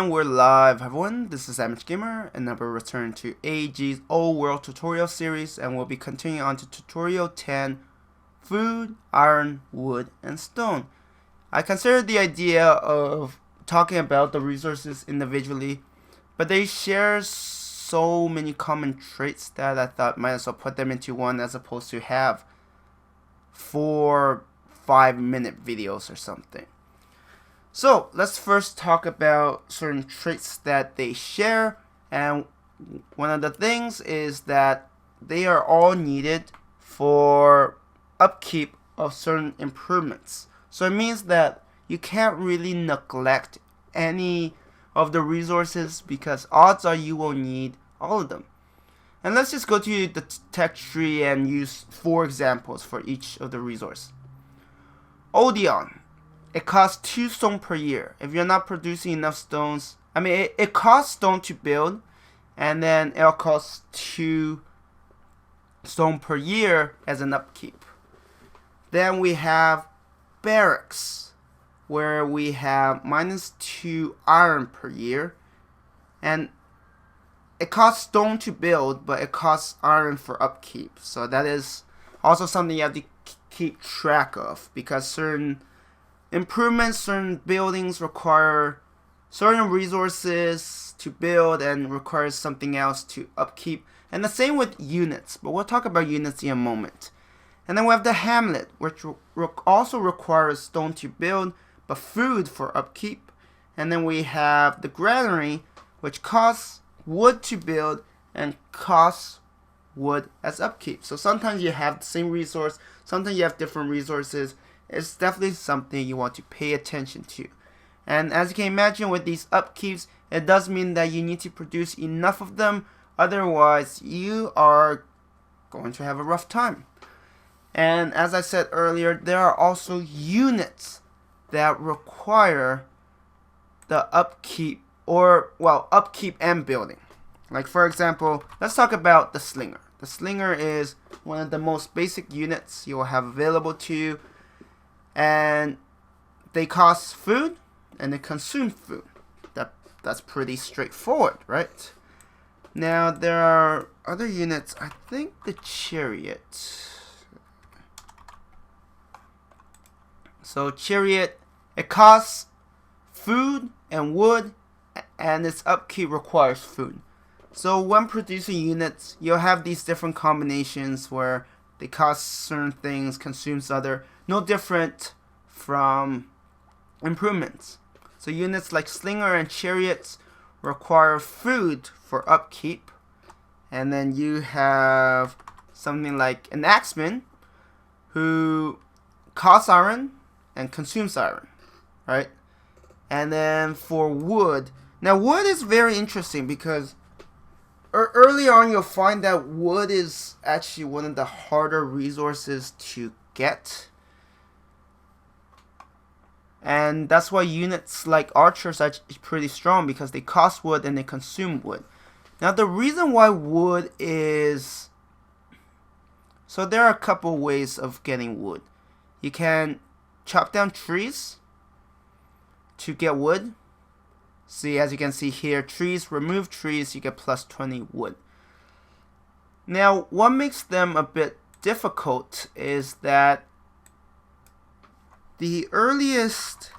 And we're live, everyone. This is Average Gamer, and now we're returning to AG's Old World tutorial series, and we'll be continuing on to tutorial 10, Food, Iron, Wood, and Stone. I considered the idea of talking about the resources individually, but they share so many common traits that I thought might as well put them into one as opposed to have 4 5-minute videos or something. So let's first talk about certain traits that they share, and one of the things is that they are all needed for upkeep of certain improvements. So it means that you can't really neglect any of the resources because odds are you will need all of them. And let's just go to the tech tree and use 4 examples for each of the resource. Odeon. It costs 2 stone per year. If you're not producing enough stones, it costs stone to build, and then it'll cost 2 stone per year as an upkeep. Then we have Barracks, where we have -2 iron per year, and it costs stone to build, but it costs iron for upkeep. So that is also something you have to keep track of, because certain improvements, certain buildings require certain resources to build and requires something else to upkeep. And the same with units, but we'll talk about units in a moment. And then we have the Hamlet, which also requires stone to build, but food for upkeep. And then we have the Granary, which costs wood to build and costs wood as upkeep. So sometimes you have the same resource, sometimes you have different resources. It's definitely something you want to pay attention to. And as you can imagine, with these upkeeps, it does mean that you need to produce enough of them, otherwise you are going to have a rough time. And as I said earlier, there are also units that require the upkeep, upkeep and building. Like, for example, let's talk about the Slinger. The Slinger is one of the most basic units you will have available to you, and they cost food and they consume food. That's pretty straightforward, right? Now there are other units. I think the Chariot. So Chariot, it costs food and wood, and its upkeep requires food. So when producing units, you'll have these different combinations where they cost certain things, consumes other. No different from improvements. So units like Slinger and Chariots require food for upkeep. And then you have something like an Axeman who costs iron and consumes iron, right? And then for wood, now wood is very interesting because early on you'll find that wood is actually one of the harder resources to get. And that's why units like archers are pretty strong, because they cost wood and they consume wood. Now the reason why wood is... So there are a couple ways of getting wood. You can chop down trees to get wood. See, as you can see here, remove trees, you get plus 20 wood. Now what makes them a bit difficult is that the earliest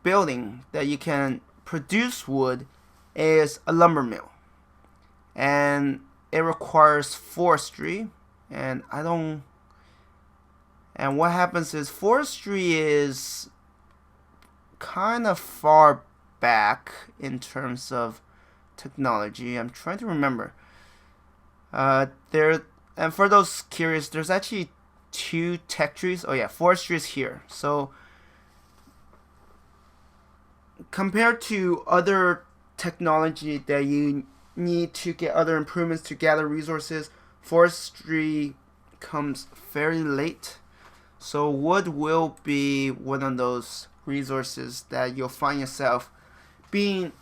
building that you can produce wood is a lumber mill, and it requires forestry. And what happens is forestry is kind of far back in terms of technology. I'm trying to remember. And for those curious, there's actually 2 tech trees. Oh yeah, forestry is here. So compared to other technology that you need to get other improvements to gather resources, forestry comes very late. So wood will be one of those resources that you'll find yourself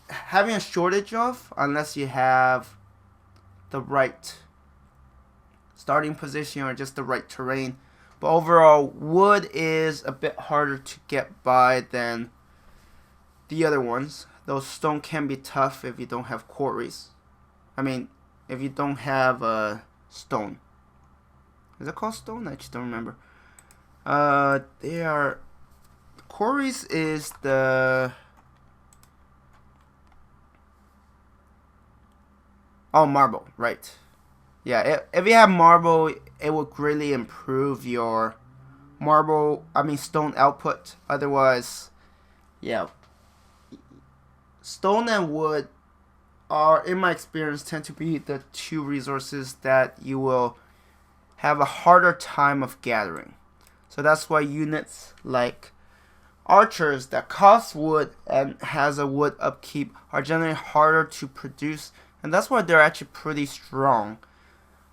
having a shortage of unless you have the right starting position or just the right terrain. But overall, wood is a bit harder to get by than the other ones. Those stone can be tough if you don't have quarries. I mean, if you don't have stone. Is it called stone? I just don't remember. They are quarries is the marble, right? Yeah, if you have marble, it will greatly improve your stone output. Otherwise, yeah, stone and wood are, in my experience, tend to be the two resources that you will have a harder time of gathering. So that's why units like archers that cost wood and has a wood upkeep are generally harder to produce, and that's why they're actually pretty strong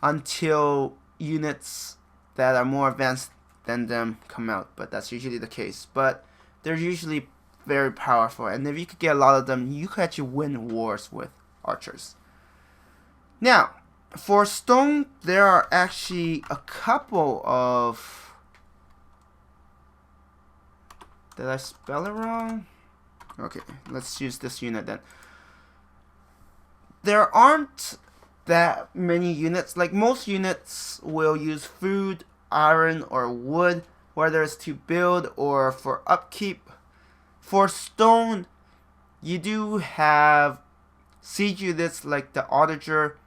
until units that are more advanced than them come out. But that's usually the case. But they're usually very powerful, and if you could get a lot of them, you could actually win wars with archers. Now, for stone, there are actually a couple of... Did I spell it wrong? Okay, let's use this unit then. There aren't that many units. Like, most units will use food, iron, or wood, whether it's to build or for upkeep. For stone, you do have siege units like the Auditor,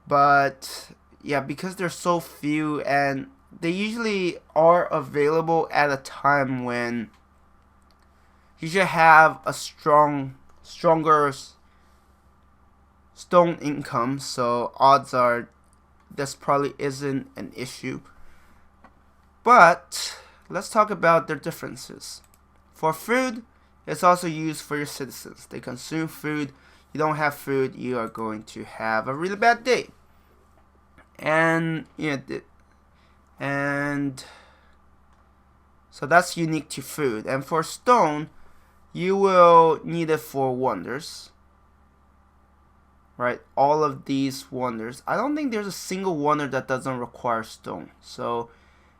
but yeah, because there's so few and they usually are available at a time when you should have a stronger stone income, so odds are this probably isn't an issue. But let's talk about their differences. For food, it's also used for your citizens. They consume food. You don't have food, you are going to have a really bad day. And so that's unique to food. And for stone, you will need it for wonders. Right? All of these wonders. I don't think there's a single wonder that doesn't require stone. So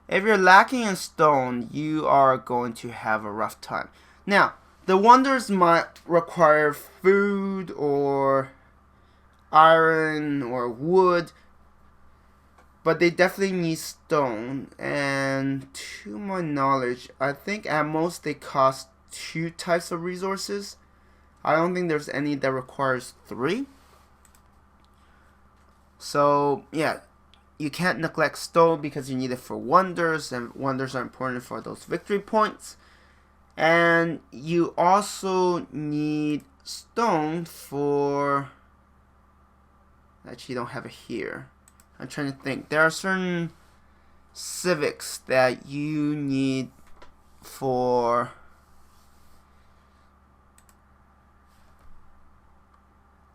if you're lacking in stone, you are going to have a rough time. Now, the wonders might require food or iron or wood, but they definitely need stone. And to my knowledge, I think at most they cost 2 types of resources. I don't think there's any that requires 3. So yeah, you can't neglect stone because you need it for wonders, and wonders are important for those victory points. And you also need stone for... Actually, don't have it here. I'm trying to think. There are certain civics that you need for...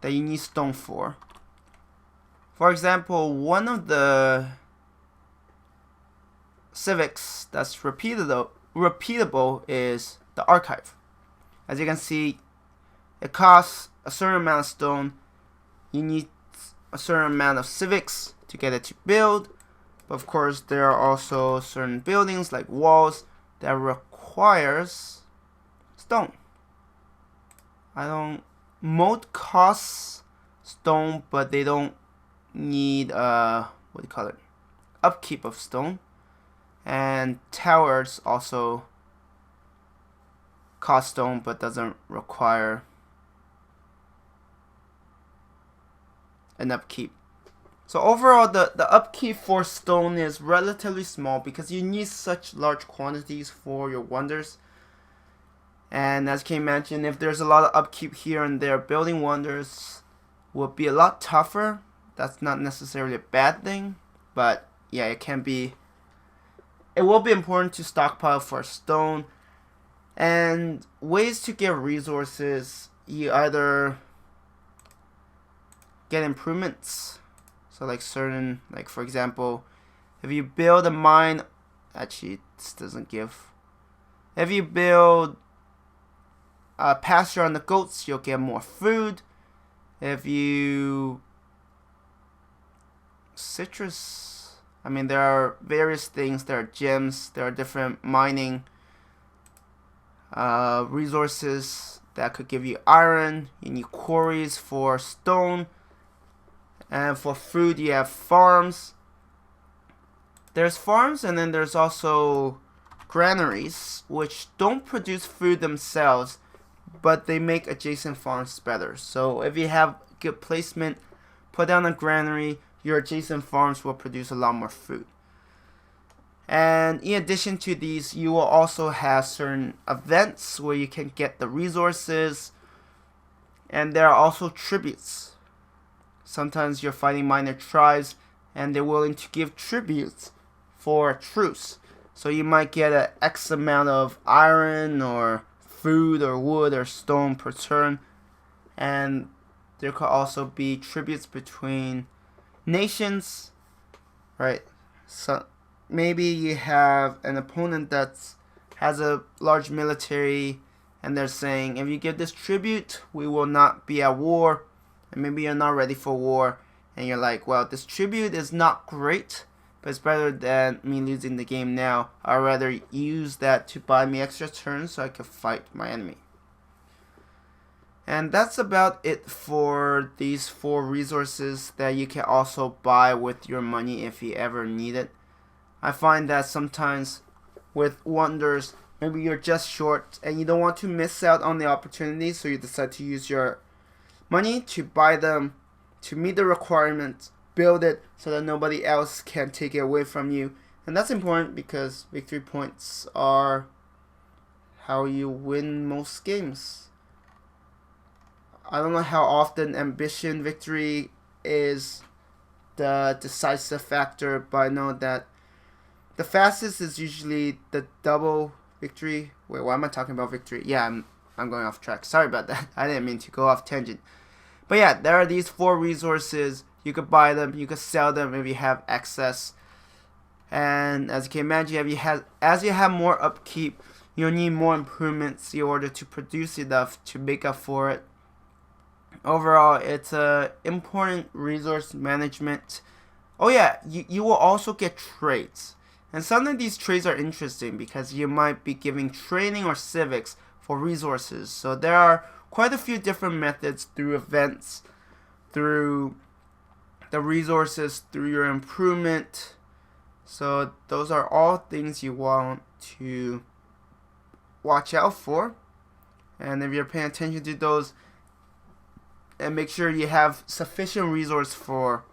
that you need stone for. For example, one of the civics that's repeatable is the archive. As you can see, it costs a certain amount of stone. You need a certain amount of civics to get it to build. But of course, there are also certain buildings like walls that requires stone. Moat costs stone, but they don't need upkeep of stone. And towers also cost stone but doesn't require an upkeep. So overall, the upkeep for stone is relatively small because you need such large quantities for your wonders. And as Kay mentioned, if there's a lot of upkeep here and there, building wonders will be a lot tougher. That's not necessarily a bad thing, but yeah, it will be important to stockpile for stone. And ways to get resources, you either get improvements. So like for example, if you build a mine, actually this doesn't give. If you build a pasture on the goats, you'll get more food. If you citrus, there are various things. There are gems. There are different mining resources that could give you iron. You need quarries for stone. And for food, you have farms. There's farms, and then there's also granaries, which don't produce food themselves, but they make adjacent farms better. So if you have good placement, put down a granary, your adjacent farms will produce a lot more food. And in addition to these, you will also have certain events where you can get the resources, and there are also tributes. Sometimes you're fighting minor tribes, and they're willing to give tributes for a truce. So you might get an X amount of iron or food or wood or stone per turn. And there could also be tributes between nations, right? So maybe you have an opponent that has a large military, and they're saying, if you give this tribute, we will not be at war. And maybe you're not ready for war, and you're like, well, this tribute is not great, but it's better than me losing the game now. I'd rather use that to buy me extra turns so I can fight my enemy. And that's about it for these 4 resources that you can also buy with your money if you ever need it. I find that sometimes with wonders, maybe you're just short and you don't want to miss out on the opportunity, so you decide to use your money to buy them, to meet the requirements, build it so that nobody else can take it away from you. And that's important because victory points are how you win most games. I don't know how often ambition victory is the decisive factor, but I know that the fastest is usually the double victory. Wait, why am I talking about victory? Yeah, I'm going off track. Sorry about that. I didn't mean to go off tangent. But yeah, there are these 4 resources. You could buy them, you could sell them if you have excess. And as you can imagine, as you have more upkeep, you'll need more improvements in order to produce enough to make up for it. Overall, it's a important resource management. Oh yeah, you will also get trades. And some of these trades are interesting because you might be giving training or civics for resources. So there are quite a few different methods through events, through the resources, through your improvement. So those are all things you want to watch out for. And if you're paying attention to those, and make sure you have sufficient resource for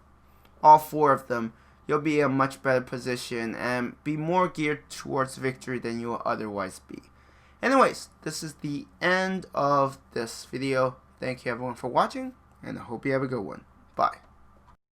all 4 of them, you'll be in a much better position and be more geared towards victory than you will otherwise be. Anyways, this is the end of this video. Thank you everyone for watching, and I hope you have a good one. Bye.